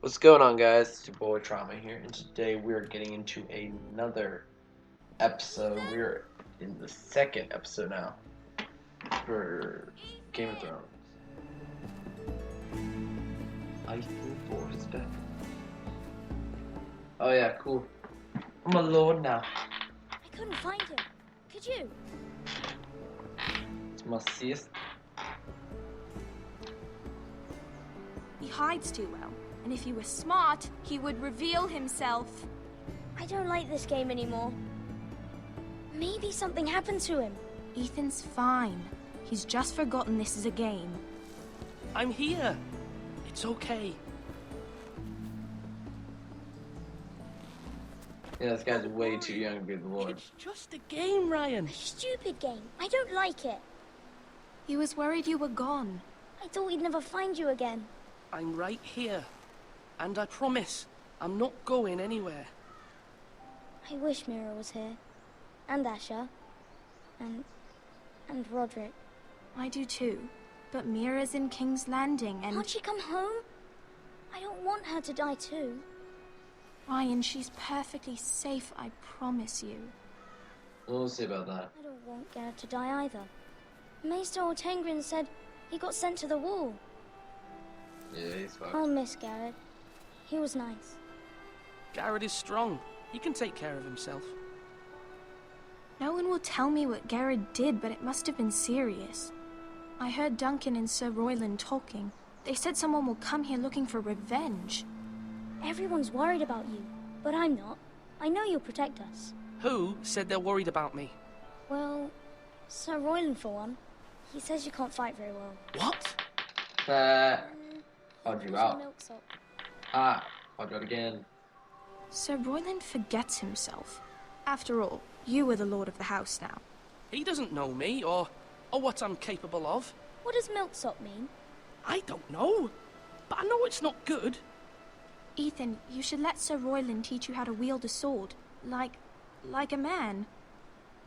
What's going on, guys? It's your boy Trauma here, and today we're getting into another episode. We're in the second episode now for Game of Thrones. Untitled Chapter. Oh yeah, cool. I'm a lord now. I couldn't find him. Could you? It's my sis. He hides too well, and if he were smart, he would reveal himself. I don't like this game anymore. Maybe something happened to him. Ethan's fine. He's just forgotten this is a game. I'm here. It's okay. Yeah, this guy's way too young to be the lord. It's just a game, Ryan. A stupid game. I don't like it. He was worried you were gone. I thought we'd never find you again. I'm right here. And I promise, I'm not going anywhere. I wish Mira was here. And Asher. And Roderick. I do too. But Mira's in King's Landing and... Can't she come home? I don't want her to die too. Ryan, she's perfectly safe, I promise you. We'll see about that. I don't want Garrett to die either. Maester Ortengrin said he got sent to the wall. Yeah, he's fucked. I'll miss Garrett. He was nice. Garrett is strong. He can take care of himself. No one will tell me what Garrett did, but it must have been serious. I heard Duncan and Sir Royland talking. They said someone will come here looking for revenge. Everyone's worried about you, but I'm not. I know you'll protect us. Who said they're worried about me? Well, Sir Royland for one. He says you can't fight very well. What? How'd you Here's out? your milksop. Ah, I'll do it again. Sir Royland forgets himself. After all, you are the lord of the house now. He doesn't know me or what I'm capable of. What does milksop mean? I don't know. But I know it's not good. Ethan, you should let Sir Royland teach you how to wield a sword. Like a man.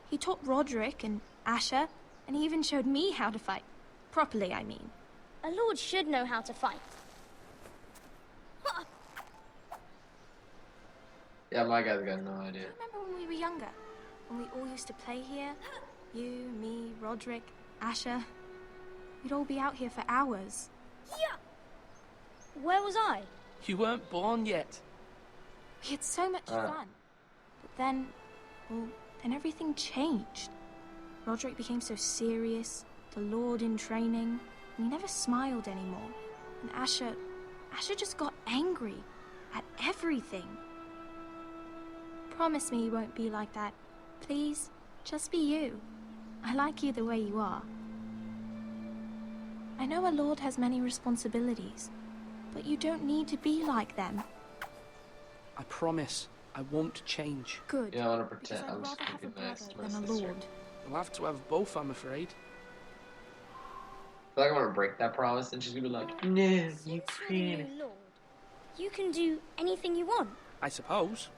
He taught Roderick and Asher, and he even showed me how to fight. Properly, I mean. A lord should know how to fight. Yeah, my guy's got no idea. Remember when we were younger? When we all used to play here? You, me, Roderick, Asher. We'd all be out here for hours. Yeah. Where was I? You weren't born yet. We had so much fun. But then, well, then everything changed. Roderick became so serious, the Lord in training, and he never smiled anymore. And Asher just got angry at everything. Promise me you won't be like that. Please, just be you. I like you the way you are. I know a lord has many responsibilities, but you don't need to be like them. I promise I won't change. Good. Yeah, I want to Because pretend. I'd I'm just rather gonna have a be nice to brother my than a sister. lord. We'll have to have both, I'm afraid. I feel like I'm gonna break that promise, and she's gonna be like, "No, you Since you're the can't." new lord, you can do anything you want. I suppose.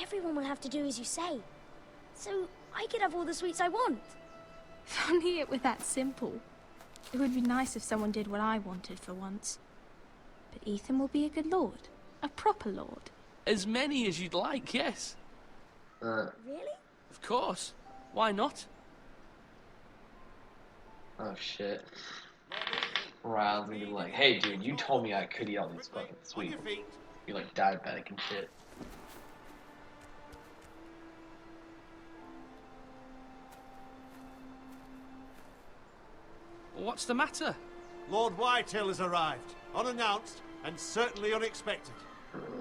Everyone will have to do as you say. So I could have all the sweets I want. If only it were that simple. It would be nice if someone did what I wanted for once. But Ethan will be a good lord. A proper lord. As many as you'd like, yes. Really? Of course. Why not? Oh shit. Ryan's gonna be like, "Hey dude, you told me I could eat all these fucking sweets. You're like diabetic and shit." What's the matter? Lord Whitetail has arrived, unannounced and certainly unexpected.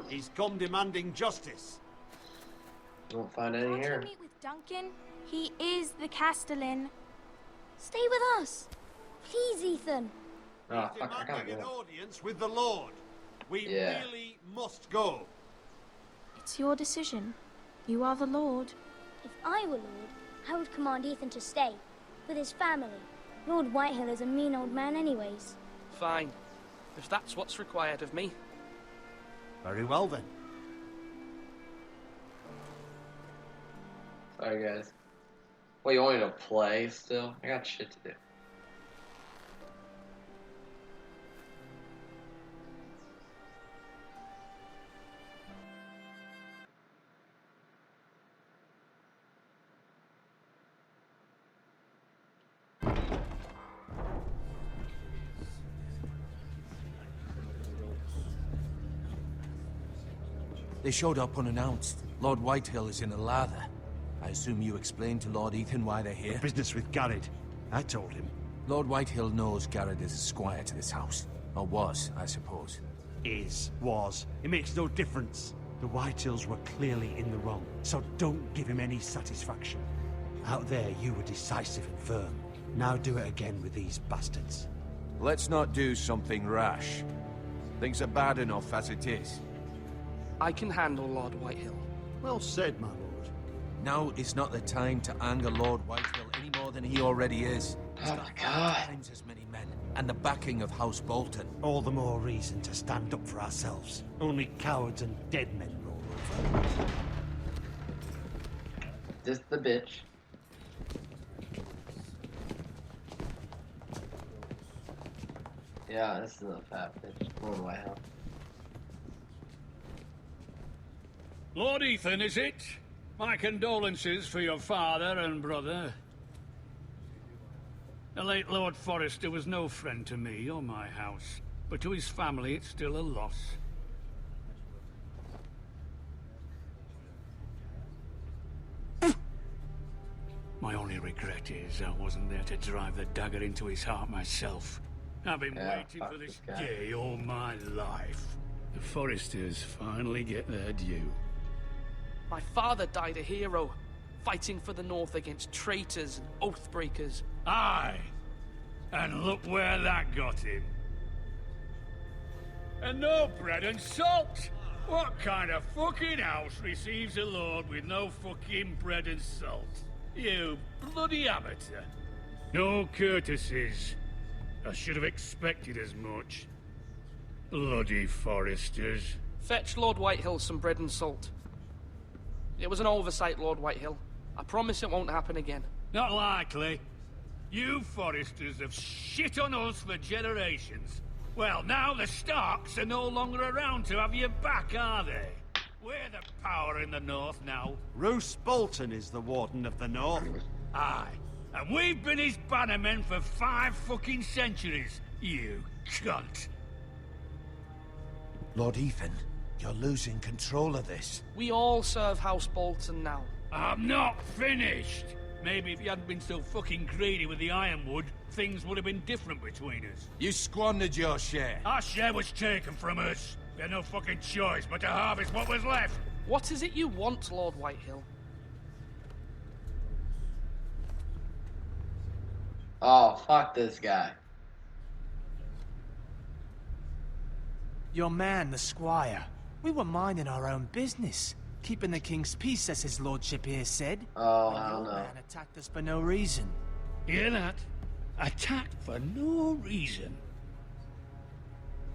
He's come demanding justice. Don't find any Can't you here. meet with Duncan? He is the Castellan. Stay with us. Please, Ethan. Oh He's fuck, I gotta demanding an go. audience with the Lord. We Yeah. really must go. It's your decision. You are the lord. If I were lord, I would command Ethan to stay with his family. Lord Whitehill is a mean old man anyways. Fine. If that's what's required of me. Very well then. Sorry guys. Wait, you want me to play still? I got shit to do. They showed up unannounced. Lord Whitehill is in a lather. I assume you explained to Lord Ethan why they're here? Business with Garrett. I told him. Lord Whitehill knows Garrett is a squire to this house. Or was, I suppose. Was. It makes no difference. The Whitehills were clearly in the wrong, so don't give him any satisfaction. Out there, you were decisive and firm. Now do it again with these bastards. Let's not do something rash. Things are bad enough as it is. I can handle Lord Whitehill. Well said, my lord. Now is not the time to anger Lord Whitehill any more than he already is. He's Oh got my God. 5 times as many men, and the backing of House Bolton. All the more reason to stand up for ourselves. Only cowards and dead men roll over. This the bitch. Yeah, this is a fat bitch. Lord Whitehill. Lord Ethan, is it? My condolences for your father and brother. The late Lord Forrester was no friend to me or my house, but to his family it's still a loss. My only regret is I wasn't there to drive the dagger into his heart myself. I've been waiting for this day all my life. The Forresters finally get their due. My father died a hero, fighting for the North against traitors and oath-breakers. Aye, and look where that got him. And no bread and salt! What kind of fucking house receives a lord with no fucking bread and salt? You bloody amateur. No courtesies. I should have expected as much. Bloody Forresters. Fetch Lord Whitehill some bread and salt. It was an oversight, Lord Whitehill. I promise it won't happen again. Not likely. You Forresters have shit on us for generations. Well, now the Starks are no longer around to have you back, are they? We're the power in the North now. Roose Bolton is the Warden of the North. Aye. And we've been his bannermen for 5 fucking centuries, you cunt. Lord Ethan, you're losing control of this. We all serve House Bolton now. I'm not finished. Maybe if you hadn't been so fucking greedy with the ironwood, things would have been different between us. You squandered your share. Our share was taken from us. We had no fucking choice but to harvest what was left. What is it you want, Lord Whitehill? Oh, fuck this guy. Your man, the squire. We were minding our own business. Keeping the king's peace, as his lordship here said. Oh, But I don't your know. man attacked us for no reason. Hear that? Attacked for no reason.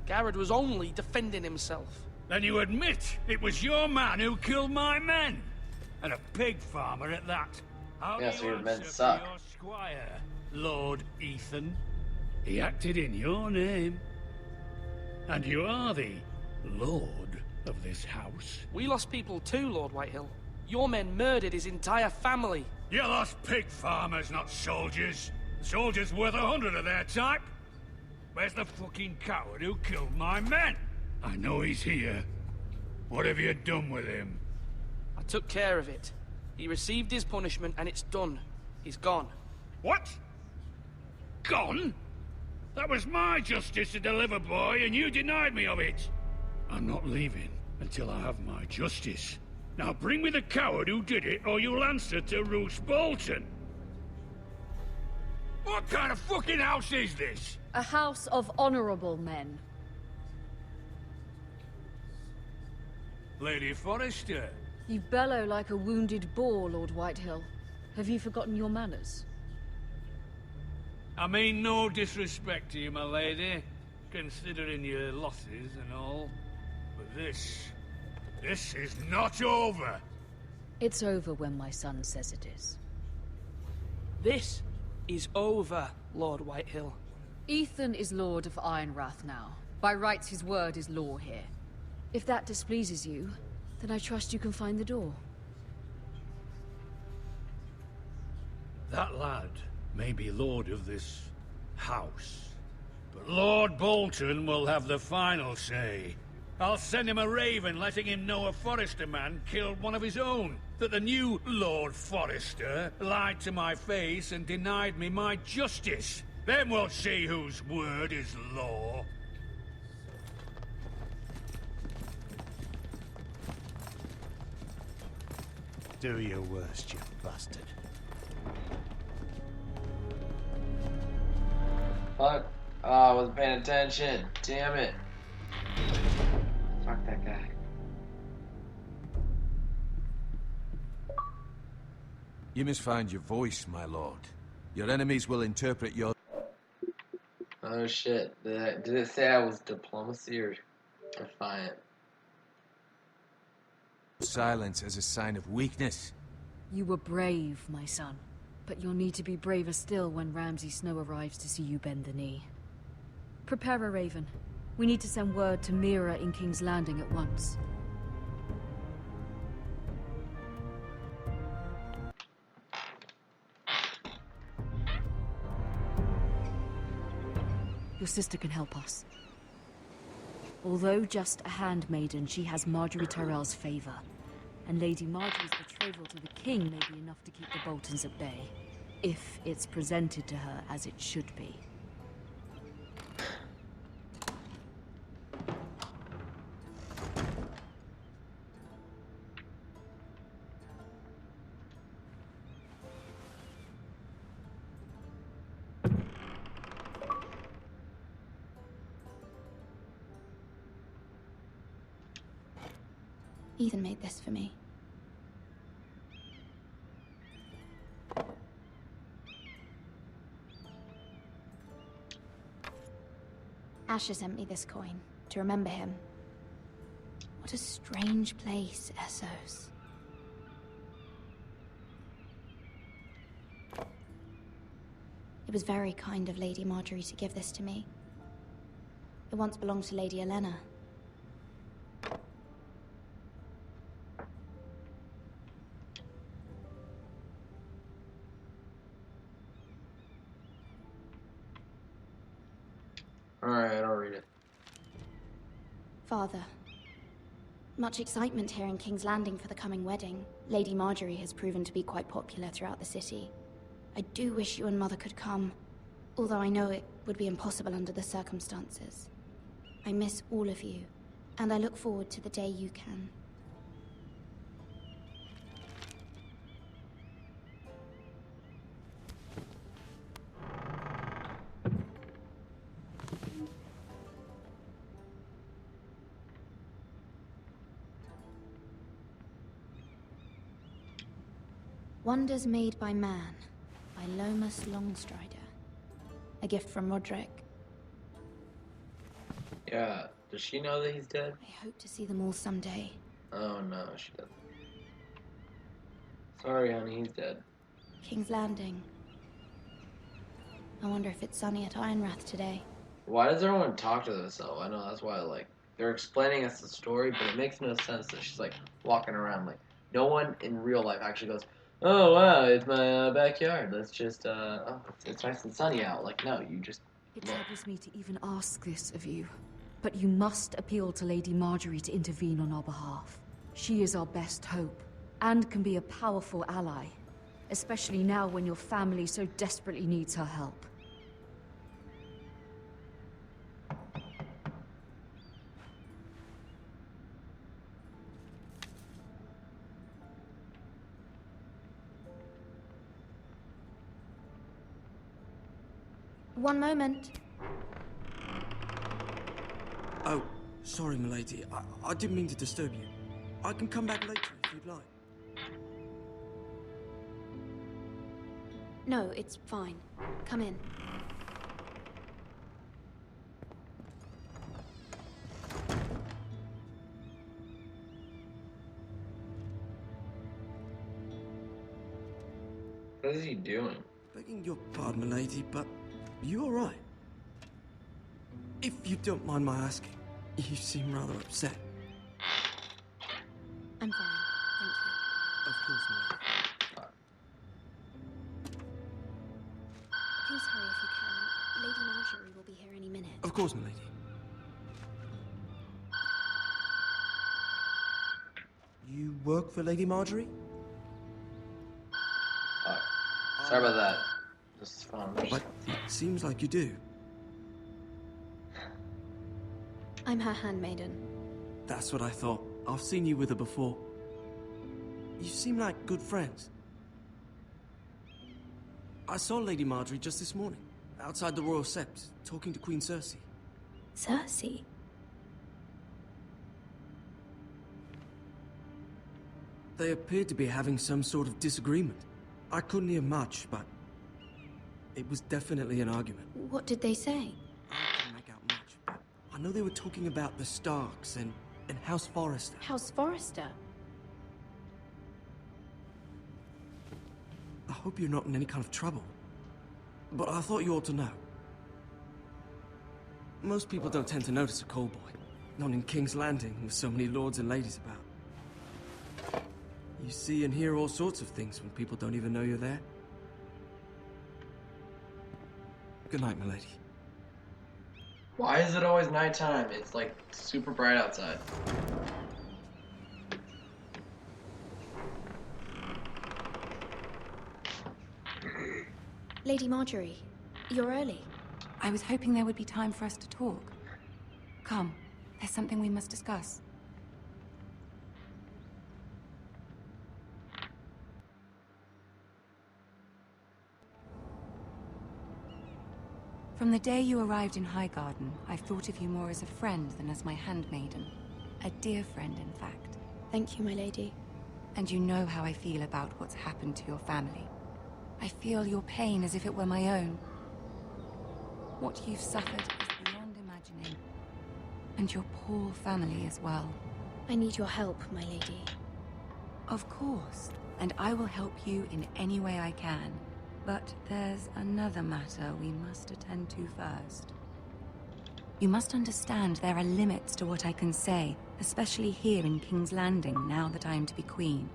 Garrett was only defending himself. Then you admit it was your man who killed my men? And a pig farmer at that. How Yeah, do so you your men answer suck. for your squire, Lord Ethan? He acted in your name. And you are the lord of this house. We lost people too, Lord Whitehill. Your men murdered his entire family. You lost pig farmers, not soldiers. Soldiers worth 100 of their type. Where's the fucking coward who killed my men? I know he's here. What have you done with him? I took care of it. He received his punishment and it's done. He's gone. What? Gone? That was my justice to deliver, boy, and you denied me of it. I'm not leaving until I have my justice. Now bring me the coward who did it, or you'll answer to Roose Bolton. What kind of fucking house is this? A house of honorable men. Lady Forrester. You bellow like a wounded boar, Lord Whitehill. Have you forgotten your manners? I mean no disrespect to you, my lady, considering your losses and all. But this is not over. It's over when my son says it is. This is over, Lord Whitehill. Ethan is Lord of Ironrath now. By rights, his word is law here. If that displeases you, then I trust you can find the door. That lad may be lord of this house, but Lord Bolton will have the final say. I'll send him a raven letting him know a Forrester man killed one of his own. That the new Lord Forrester lied to my face and denied me my justice. Then we'll see whose word is law. Do your worst, you bastard. Fuck. Oh, I wasn't paying attention. Damn it. Fuck that guy. You must find your voice, my lord. Your enemies will interpret your... Oh shit. Did it say I was diplomacy or defiant? silence as a sign of weakness. You were brave, my son. But you'll need to be braver still when Ramsay Snow arrives to see you bend the knee. Prepare a raven. We need to send word to MIRA in King's Landing at once. Your sister can help us. Although just a handmaiden, she has Marjorie Tyrell's favor. And Lady Marjorie's betrothal to the king may be enough to keep the Boltons at bay. If it's presented to her as it should be. Ethan made this for me. Asher sent me this coin to remember him. What a strange place, Essos. It was very kind of Lady Marjorie to give this to me. It once belonged to Lady Elena. Alright, I'll read it. Father, much excitement here in King's Landing for the coming wedding. Lady Marjorie has proven to be quite popular throughout the city. I do wish you and Mother could come, although I know it would be impossible under the circumstances. I miss all of you, and I look forward to the day you can. Wonders Made by Man, by Lomas Longstrider. A gift from Roderick. Yeah, does she know that he's dead? I hope to see them all someday. Oh no, she doesn't. Sorry, honey, he's dead. King's Landing. I wonder if it's sunny at Ironrath today. Why does everyone talk to themselves? I know that's why, like, they're explaining us the story, but it makes no sense that she's, like, walking around. Like, no one in real life actually goes, oh wow, it's my backyard. Let's just, oh, it's nice and sunny out. Like, no, you just... It troubles me to even ask this of you, but you must appeal to Lady Marjorie to intervene on our behalf. She is our best hope, and can be a powerful ally, especially now when your family so desperately needs her help. One moment. Oh, sorry, milady. I didn't mean to disturb you. I can come back later if you'd like. No, it's fine. Come in. What is he doing? Begging your pardon, milady, but you all right? If you don't mind my asking, you seem rather upset. I'm fine, thank you. Of course, milady. Please hurry if you can. Lady Marjorie will be here any minute. Of course, milady. work for Lady Marjorie? Sorry about that. This is fun. But it seems like you do. I'm her handmaiden. That's what I thought. I've seen you with her before. You seem like good friends. I saw Lady Marjorie just this morning, outside the Royal Sept, talking to Queen Cersei. Cersei? They appeared to be having some sort of disagreement. I couldn't hear much, but it was definitely an argument. What did they say? I couldn't make out much, but I know they were talking about the Starks and House Forrester. House Forrester? I hope you're not in any kind of trouble. But I thought you ought to know. Most people don't tend to notice a callboy. Not in King's Landing, with so many lords and ladies about. You see and hear all sorts of things when people don't even know you're there. Good night, milady. Why is it always nighttime? It's like super bright outside. Lady Marjorie, you're early. I was hoping there would be time for us to talk. Come, there's something we must discuss. From the day you arrived in Highgarden, I've thought of you more as a friend than as my handmaiden. A dear friend, in fact. Thank you, my lady. And you know how I feel about what's happened to your family. I feel your pain as if it were my own. What you've suffered is beyond imagining. And your poor family as well. I need your help, my lady. Of course, and I will help you in any way I can. But there's another matter we must attend to first. You must understand there are limits to what I can say, especially here in King's Landing, now that I am to be queen.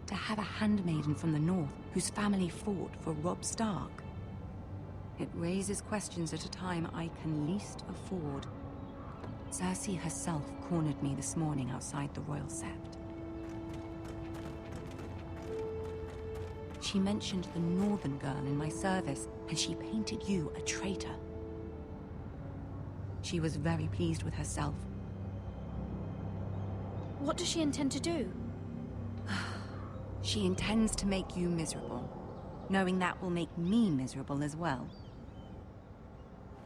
To have a handmaiden from the north whose family fought for Robb Stark. It raises questions at a time I can least afford. Cersei herself cornered me this morning outside the Royal Sept. She mentioned the northern girl in my service, and she painted you a traitor. She was very pleased with herself. What does she intend to do? She intends to make you miserable, knowing that will make me miserable as well.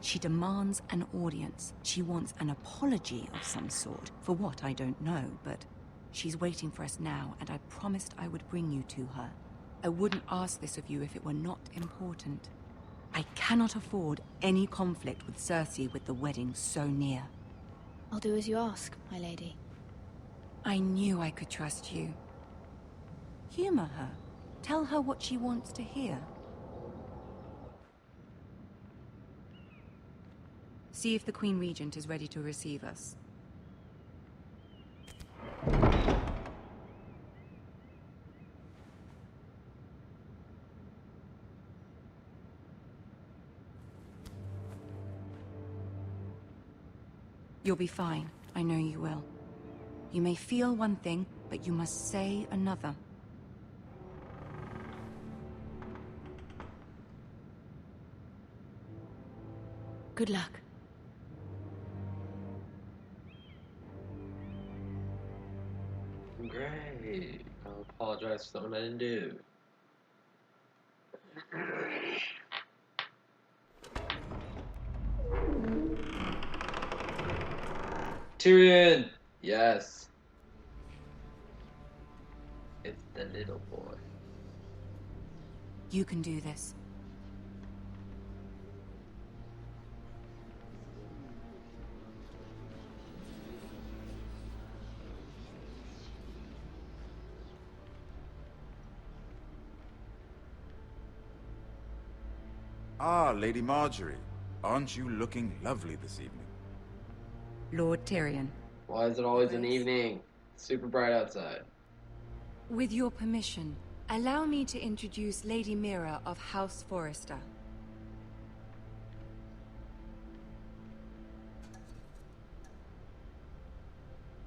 She demands an audience. She wants an apology of some sort, for what I don't know, but she's waiting for us now, and I promised I would bring you to her. I wouldn't ask this of you if it were not important. I cannot afford any conflict with Cersei with the wedding so near. I'll do as you ask, my lady. I knew I could trust you. Humor her. Tell her what she wants to hear. See if the Queen Regent is ready to receive us. You'll be fine. I know you will. You may feel one thing, but you must say another. Good luck. Great. I'll apologize for something I didn't do. Tyrion! Yes. It's the little boy. You can do this. Ah, Lady Marjorie. Aren't you looking lovely this evening? Lord Tyrion. Why is it always an evening? It's super bright outside. With your permission, allow me to introduce Lady MIRA of House Forrester.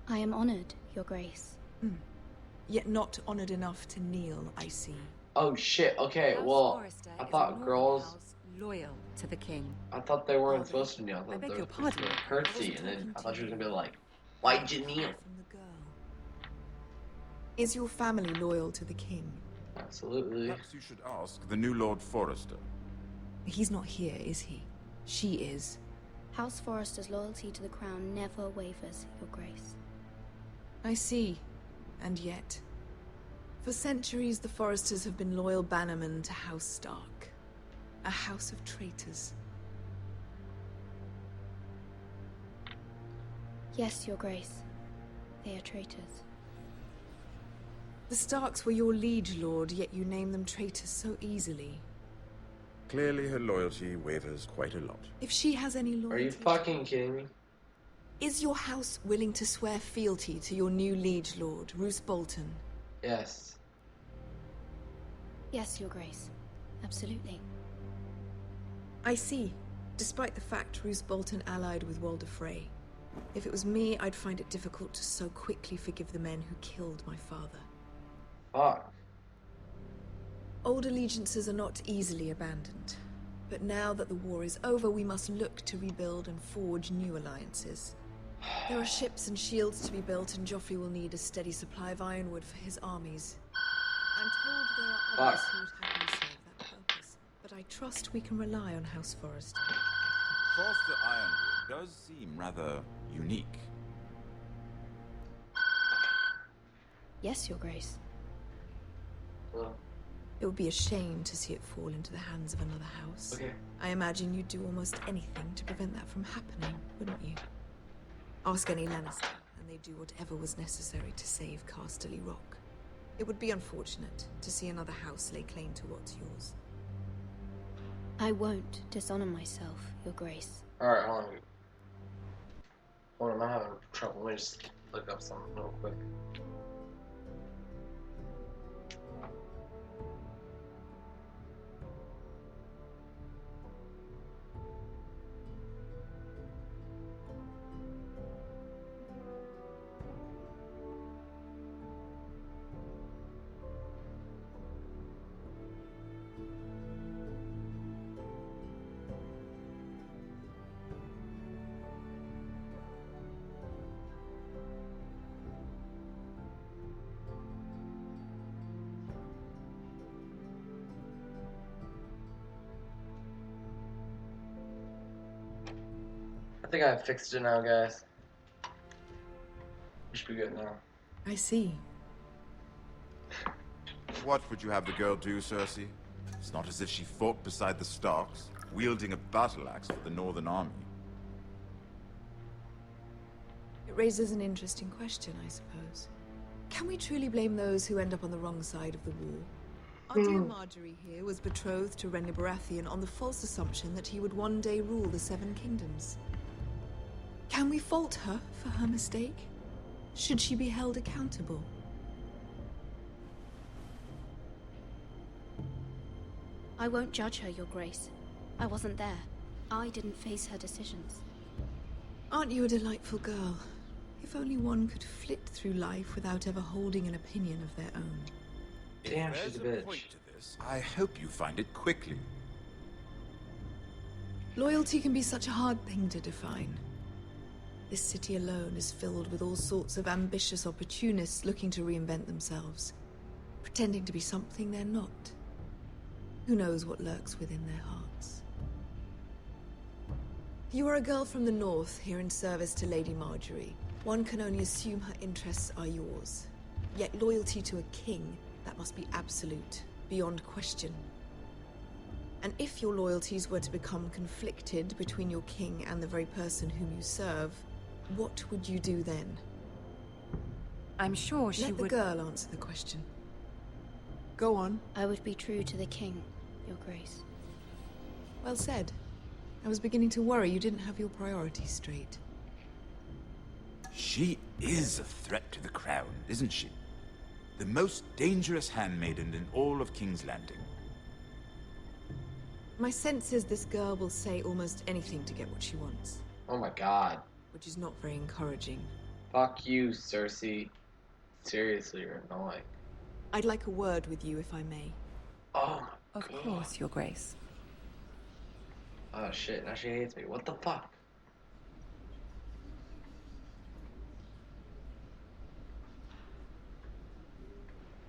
I am honored, Your Grace. Yet not honored enough to kneel, I see. Oh shit, okay, House well, Forrester I is a thought northern girls, house loyal to the king. I thought they weren't supposed to kneel. I thought beg they your were supposed to pardon. curtsy, and then I thought she was gonna be like, why'd you kneel? From the girl. Is your family loyal to the king? Absolutely. Perhaps you should ask the new Lord Forrester. He's not here, is he? She is. House Forrester's loyalty to the crown never wavers, Your Grace. I see. And yet... For centuries, the Forresters have been loyal bannermen to House Stark. A house of traitors. Yes, Your Grace. They are traitors. The Starks were your liege lord, yet you name them traitors so easily. Clearly her loyalty wavers quite a lot. If she has any loyalty... Are you fucking kidding me? Is your house willing to swear fealty to your new liege lord, Roose Bolton? Yes. Yes, Your Grace. Absolutely. I see. Despite the fact Roose Bolton allied with Walder Frey. If it was me, I'd find it difficult to so quickly forgive the men who killed my father. Fuck. Old allegiances are not easily abandoned. But now that the war is over, we must look to rebuild and forge new alliances. There are ships and shields to be built, and Joffrey will need a steady supply of ironwood for his armies. I'm told there are others who would happily serve that purpose, but I trust we can rely on House Forrester. Forrester ironwood does seem rather unique. Yes, Your Grace. Well. It would be a shame to see it fall into the hands of another house. Okay. I imagine you'd do almost anything to prevent that from happening, wouldn't you? Ask any Lannister, and they'd do whatever was necessary to save Casterly Rock. It would be unfortunate to see another house lay claim to what's yours. I won't dishonor myself, Your Grace. Alright, hold on. Hold on, I'm having trouble. Let me just look up something real quick. I think I fixed it now, guys. We should be good now. I see. What would you have the girl do, Cersei? It's not as if she fought beside the Starks, wielding a battle axe for the Northern Army. It raises an interesting question, I suppose. Can we truly blame those who end up on the wrong side of the war? Our dear Marjorie here was betrothed to Renly Baratheon on the false assumption that he would one day rule the Seven Kingdoms. Can we fault her for her mistake? Should she be held accountable? I won't judge her, Your Grace. I wasn't there. I didn't face her decisions. Aren't you a delightful girl? If only one could flit through life without ever holding an opinion of their own. Damn, If she's a there's bitch. point to this, I hope you find it quickly. Loyalty can be such a hard thing to define. This city alone is filled with all sorts of ambitious opportunists looking to reinvent themselves, pretending to be something they're not. Who knows what lurks within their hearts? You are a girl from the north, here in service to Lady Marjorie. One can only assume her interests are yours. Yet loyalty to a king, that must be absolute, beyond question. And if your loyalties were to become conflicted between your king and the very person whom you serve, what would you do then? I'm sure she would... Let the girl answer the question. Go on. I would be true to the king, Your Grace. Well said. I was beginning to worry you didn't have your priorities straight. She is a threat to the crown, isn't she? The most dangerous handmaiden in all of King's Landing. My sense is this girl will say almost anything to get what she wants. Oh my god. Which is not very encouraging. Fuck you, Cersei. Seriously, you're annoying. I'd like a word with you, if I may. Oh my Of god. course, Your Grace. Oh shit, now she hates me. What the fuck?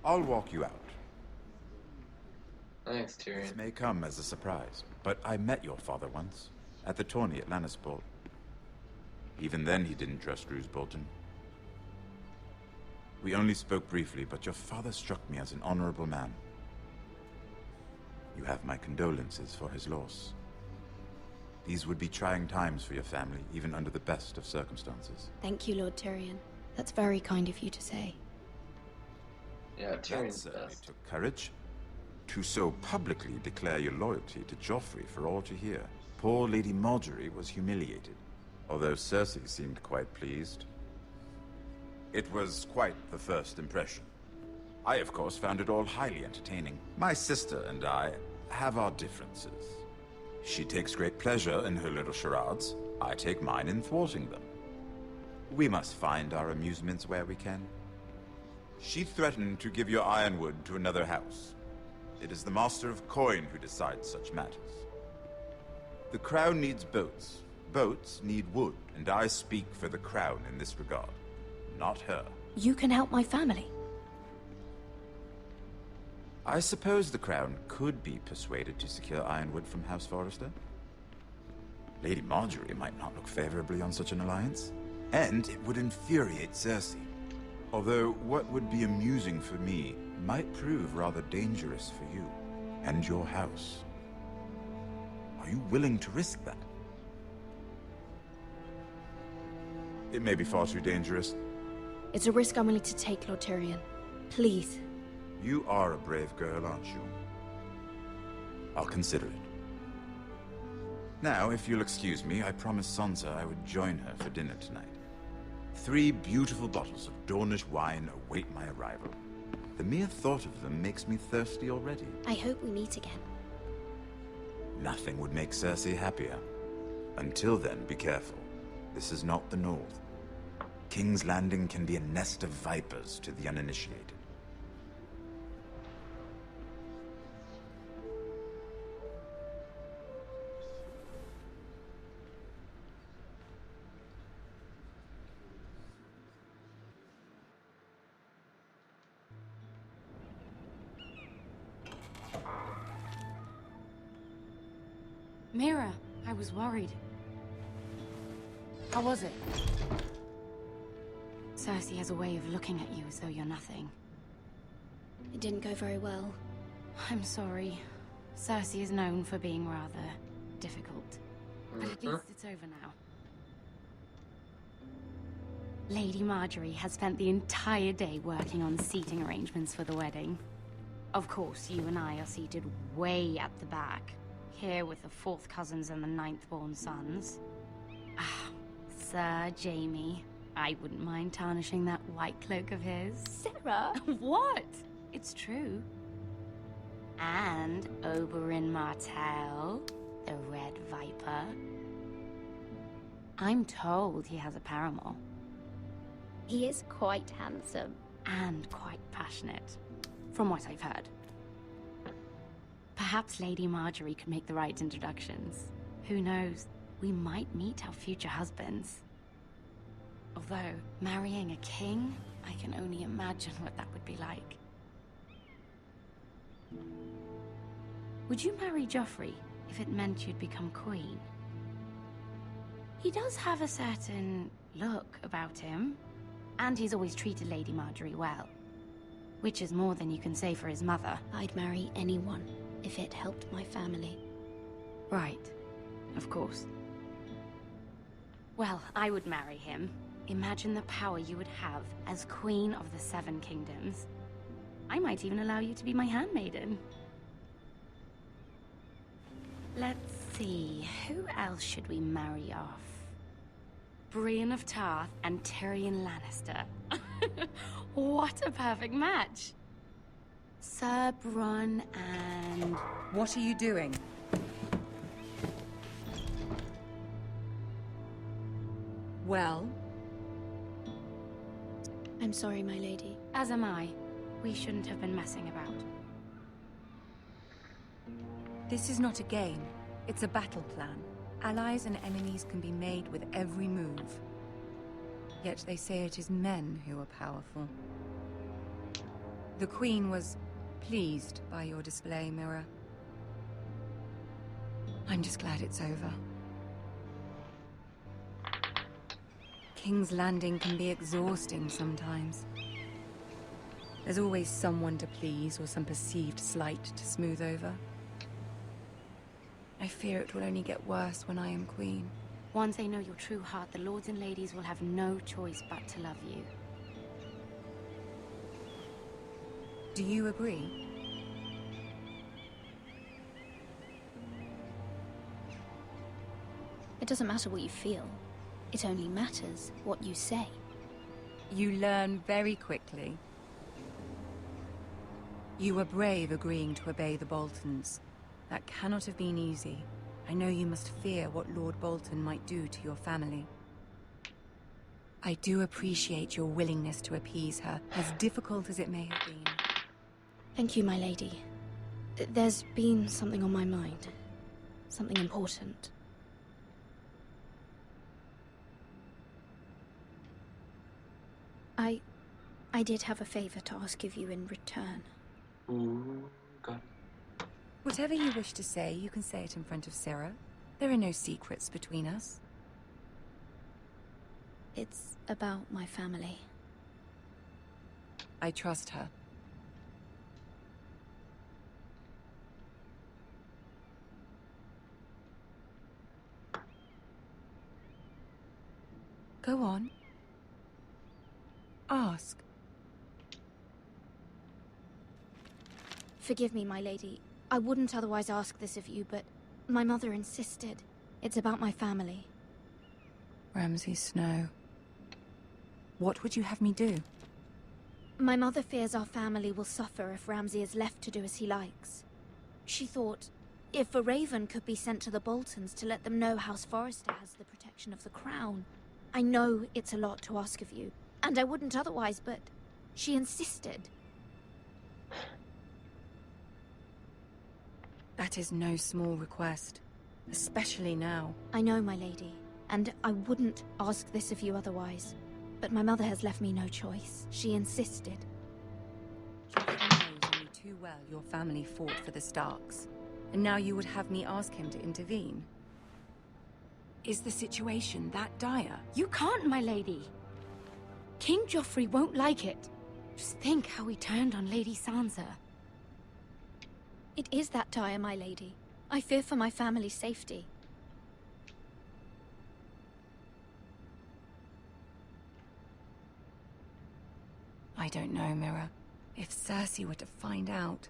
I'll walk you out. Thanks, Tyrion. This may come as a surprise, but I met your father once, at the tourney at Lannisport. Even then, he didn't trust Roose Bolton. We only spoke briefly, but your father struck me as an honorable man. You have my condolences for his loss. These would be trying times for your family, even under the best of circumstances. Thank you, Lord Tyrion. That's very kind of you to say. Yeah, Tyrion's That best. certainly took courage. To so publicly declare your loyalty to Joffrey for all to hear. Poor Lady Marjorie was humiliated, although Cersei seemed quite pleased. It was quite the first impression. I, of course, found it all highly entertaining. My sister and I have our differences. She takes great pleasure in her little charades. I take mine in thwarting them. We must find our amusements where we can. She threatened to give your ironwood to another house. It is the Master of Coin who decides such matters. The Crown needs boats. Boats need wood, and I speak for the Crown in this regard, not her. You can help my family. I suppose the Crown could be persuaded to secure ironwood from House Forrester. Lady Marjorie might not look favorably on such an alliance, and it would infuriate Cersei. Although what would be amusing for me might prove rather dangerous for you and your house. Are you willing to risk that? It may be far too dangerous. It's a risk I'm willing to take, Lord Tyrion. Please. You are a brave girl, aren't you? I'll consider it. Now, if you'll excuse me, I promised Sansa I would join her for dinner tonight. 3 beautiful bottles of Dornish wine await my arrival. The mere thought of them makes me thirsty already. I hope we meet again. Nothing would make Cersei happier. Until then, be careful. This is not the North. King's Landing can be a nest of vipers to the uninitiated. Mira, I was worried. How was it? Cersei has a way of looking at you as though you're nothing. It didn't go very well. I'm sorry. Cersei is known for being rather difficult. But at least it's over now. Lady Marjorie has spent the entire day working on seating arrangements for the wedding. Of course, you and I are seated way at the back. Here with the 4th cousins and the 9th-born sons. Ah, Sir Jaime. I wouldn't mind tarnishing that white cloak of his. Sarah! What? It's true. And Oberyn Martell, the Red Viper. I'm told he has a paramour. He is quite handsome. And quite passionate, from what I've heard. Perhaps Lady Marjorie could make the right introductions. Who knows? We might meet our future husbands. Although, marrying a king, I can only imagine what that would be like. Would you marry Joffrey if it meant you'd become queen? He does have a certain look about him, and he's always treated Lady Marjorie well. Which is more than you can say for his mother. I'd marry anyone if it helped my family. Right. Of course. Well, I would marry him. Imagine the power you would have as Queen of the 7 Kingdoms. I might even allow you to be my handmaiden. Let's see, who else should we marry off? Brienne of Tarth and Tyrion Lannister. What a perfect match! Sir Bronn and... What are you doing? Well? I'm sorry, my lady. As am I. We shouldn't have been messing about. This is not a game. It's a battle plan. Allies and enemies can be made with every move. Yet they say it is men who are powerful. The Queen was pleased by your display, MIRA. I'm just glad it's over. King's Landing can be exhausting sometimes. There's always someone to please or some perceived slight to smooth over. I fear it will only get worse when I am Queen. Once they know your true heart, the lords and ladies will have no choice but to love you. Do you agree? It doesn't matter what you feel. It only matters what you say. You learn very quickly. You were brave agreeing to obey the Boltons. That cannot have been easy. I know you must fear what Lord Bolton might do to your family. I do appreciate your willingness to appease her, as difficult as it may have been. Thank you, my lady. There's been something on my mind. Something important. I did have a favor to ask of you in return. Ooh, God. Whatever you wish to say, you can say it in front of Sarah. There are no secrets between us. It's about my family. I trust her. Go on. Ask. Forgive me, my lady. I wouldn't otherwise ask this of you, but my mother insisted. It's about my family. Ramsay Snow. What would you have me do? My mother fears our family will suffer if Ramsay is left to do as he likes. She thought, if a raven could be sent to the Boltons to let them know House Forrester has the protection of the crown. I know it's a lot to ask of you, and I wouldn't otherwise, but she insisted. That is no small request, especially now. I know, my lady, and I wouldn't ask this of you otherwise. But my mother has left me no choice. She insisted. Joffrey knows only too well your family fought for the Starks, and now you would have me ask him to intervene. Is the situation that dire? You can't, my lady. King Joffrey won't like it. Just think how he turned on Lady Sansa. It is that dire, my lady. I fear for my family's safety. I don't know, MIRA. If Cersei were to find out...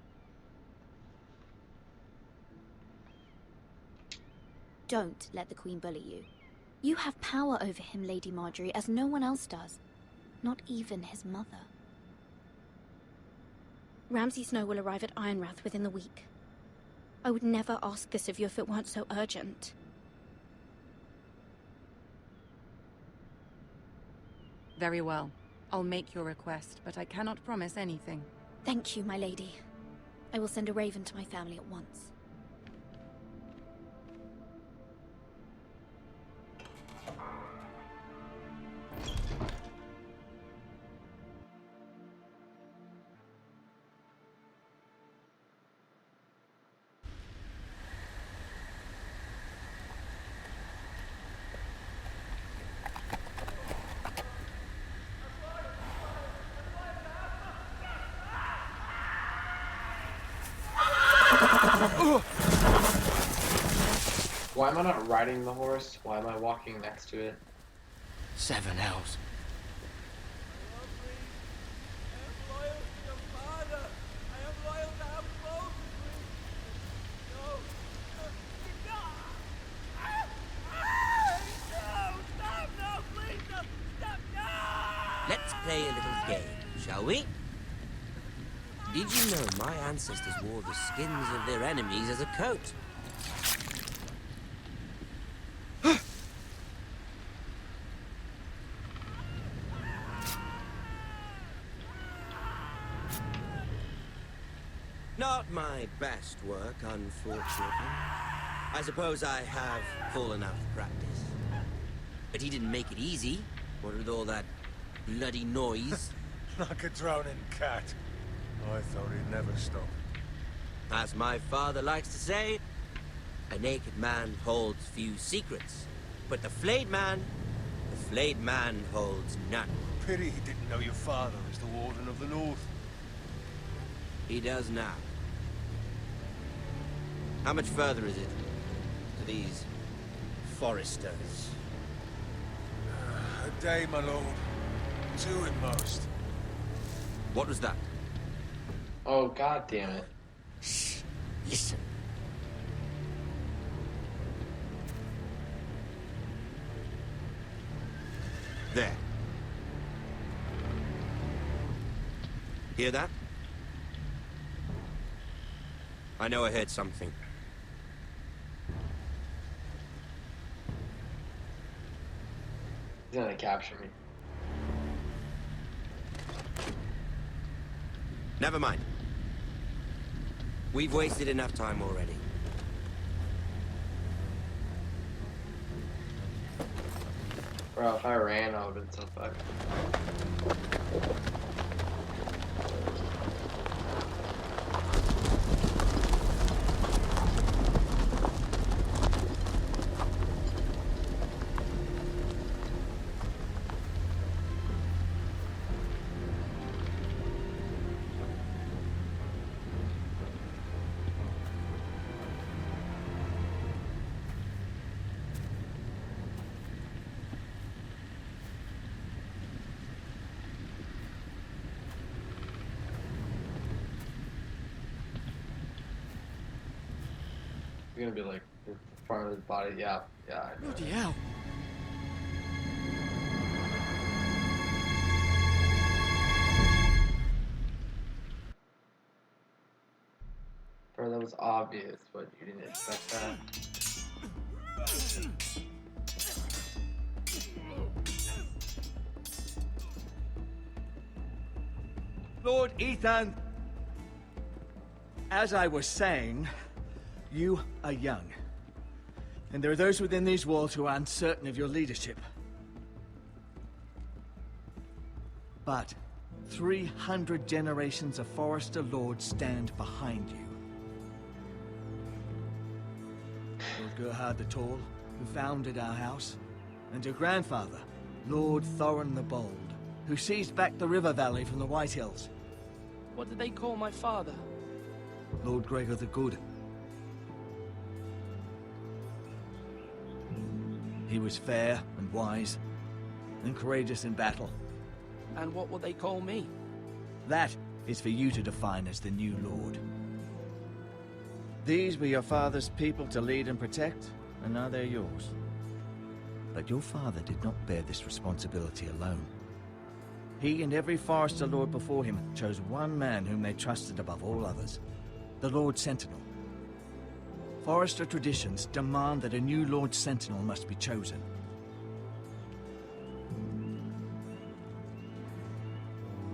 Don't let the Queen bully you. You have power over him, Lady Marjorie, as no one else does. Not even his mother. Ramsay Snow will arrive at Ironrath within the week. I would never ask this of you if it weren't so urgent. Very well. I'll make your request, but I cannot promise anything. Thank you, my lady. I will send a raven to my family at once. Why am I not riding the horse? Why am I walking next to it? 7 hours. Let's play a little game, shall we? Did you know my ancestors wore the skins of their enemies as a coat? not my best work, unfortunately. I suppose I have fallen out of practice. But he didn't make it easy, what with all that bloody noise. Like a drowning cat. I thought he'd never stop. As my father likes to say, a naked man holds few secrets. But the flayed man holds none. Pity he didn't know your father is the Warden of the North. He does now. How much further is it to these Forresters? A day, my lord. 2 at most. What was that? Oh, god damn it. Shh. Listen. There. Hear that? I know I heard something. He's gonna capture me. Never mind. We've wasted enough time already. Bro, if I ran, I would've been so fucked. You're gonna be like in front of his body. Yeah, yeah. I know. Bloody hell. Bro, that was obvious, but you didn't expect that. Lord Ethan, as I was saying, you are young. And there are those within these walls who are uncertain of your leadership. But 300 generations of Forrester lords stand behind you. Lord Gerhard the Tall, who founded our house, and your grandfather, Lord Thorin the Bold, who seized back the river valley from the White Hills. What did they call my father? Lord Gregor the Good. He was fair and wise, and courageous in battle. And what will they call me? That is for you to define as the new lord. These were your father's people to lead and protect, and now they're yours. But your father did not bear this responsibility alone. He and every Forrester lord before him chose one man whom they trusted above all others, the Lord Sentinel. Forrester traditions demand that a new Lord Sentinel must be chosen.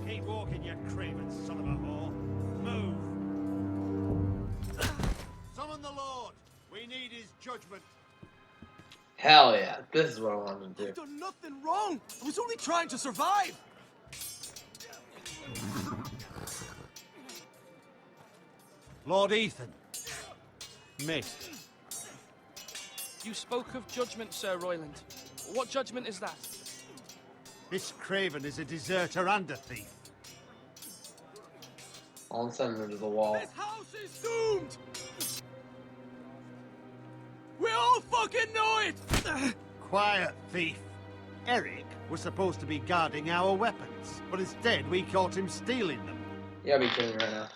Keep walking, you craven son of a whore. Move! Summon the Lord! We need his judgment. Hell yeah, this is what I wanted to do. I've done nothing wrong! I was only trying to survive! Lord Ethan. Missed. You spoke of judgment, Sir Royland. What judgment is that? This craven is a deserter and a thief. I'll send him to the wall. This house is doomed! We all fucking know it! Quiet, thief. Eric was supposed to be guarding our weapons, but instead we caught him stealing them. You gotta be kidding me right now.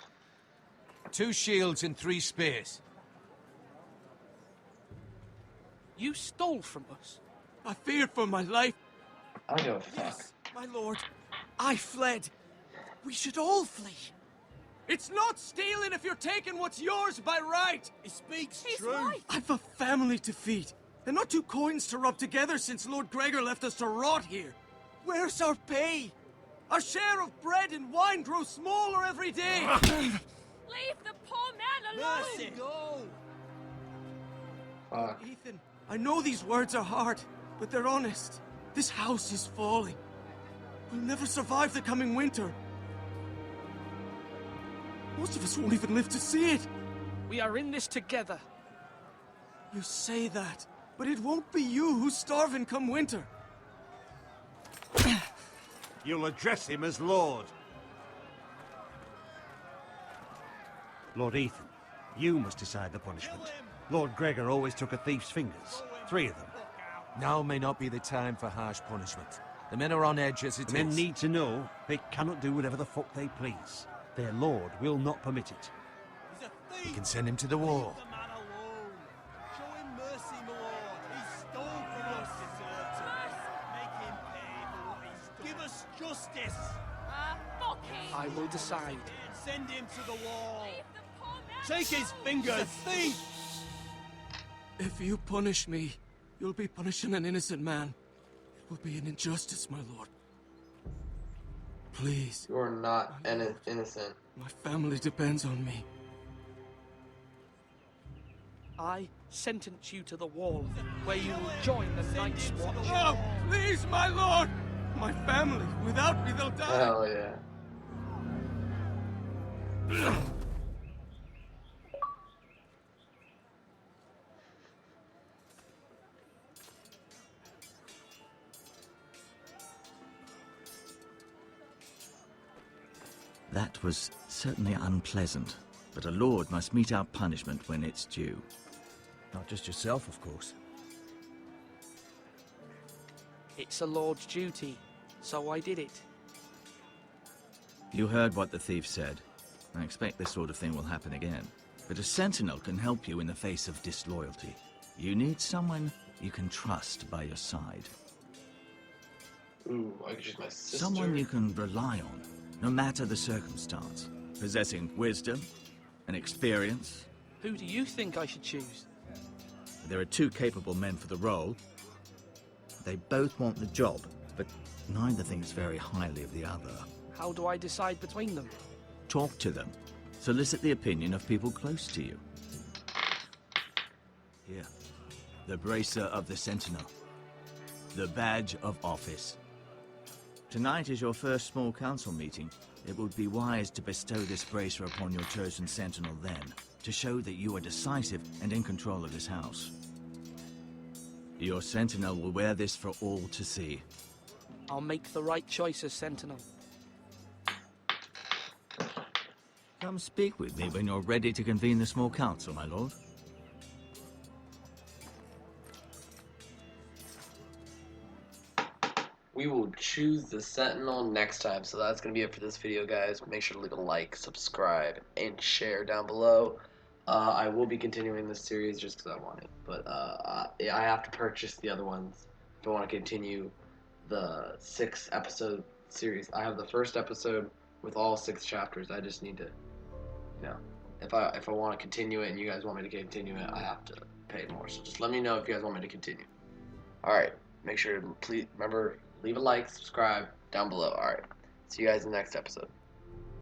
2 shields and 3 spears. You stole from us. I feared for my life. I don't give a fuck. Yes, my lord. I fled. We should all flee. It's not stealing if you're taking what's yours by right. He speaks He's true. right. I've a family to feed, and not 2 coins to rub together since Lord Gregor left us to rot here. Where's our pay? Our share of bread and wine grows smaller every day. Leave the Mercy! Go! Fuck. Ethan, I know these words are hard, but they're honest. This house is falling. We'll never survive the coming winter. Most of us won't even live to see it. We are in this together. You say that, but it won't be you who's starving come winter. You'll address him as Lord. Lord Ethan, you must decide the punishment. Lord Gregor always took a thief's fingers. 3 of them. Now may not be the time for harsh punishment. The men are on edge as it The men is. need to know they cannot do whatever the fuck they please. Their lord will not permit it. We can send him to the wall. Show him mercy, my lord. He stole from us. Make him pay for what he's done. Give us justice. I will decide. Send him to the wall. Take his fingers, thief! If you punish me, you'll be punishing an innocent man. It will be an injustice, my lord. Please. You are not innocent. My family depends on me. I sentence you to the wall, where you will join the Night's Watch. Oh, please, my lord! My family, without me, they'll die. Hell yeah. That was certainly unpleasant, but a lord must mete out punishment when it's due. Not just yourself, of course. It's a lord's duty, so I did it. You heard what the thief said. I expect this sort of thing will happen again. But a sentinel can help you in the face of disloyalty. You need someone you can trust by your side. Ooh, I could use my sister. Someone you can rely on, no matter the circumstance. Possessing wisdom and experience. Who do you think I should choose? There are 2 capable men for the role. They both want the job, but neither thinks very highly of the other. How do I decide between them? Talk to them. Solicit the opinion of people close to you. Here. The bracer of the Sentinel. The badge of office. Tonight is your first small council meeting. It would be wise to bestow this bracer upon your chosen Sentinel then, to show that you are decisive and in control of this house. Your Sentinel will wear this for all to see. I'll make the right choice as Sentinel. Come speak with me when you're ready to convene the small council, my lord. We will choose the Sentinel next time. So that's going to be it for this video, guys. Make sure to leave a like, subscribe, and share down below. I will be continuing this series just because I want it. But I have to purchase the other ones if I want to continue the 6-episode series. I have the first episode with all 6 chapters. I just need to, you know, if I want to continue it and you guys want me to continue it, I have to pay more. So just let me know if you guys want me to continue. Alright, make sure to please remember, leave a like, subscribe down below. Alright, see you guys in the next episode.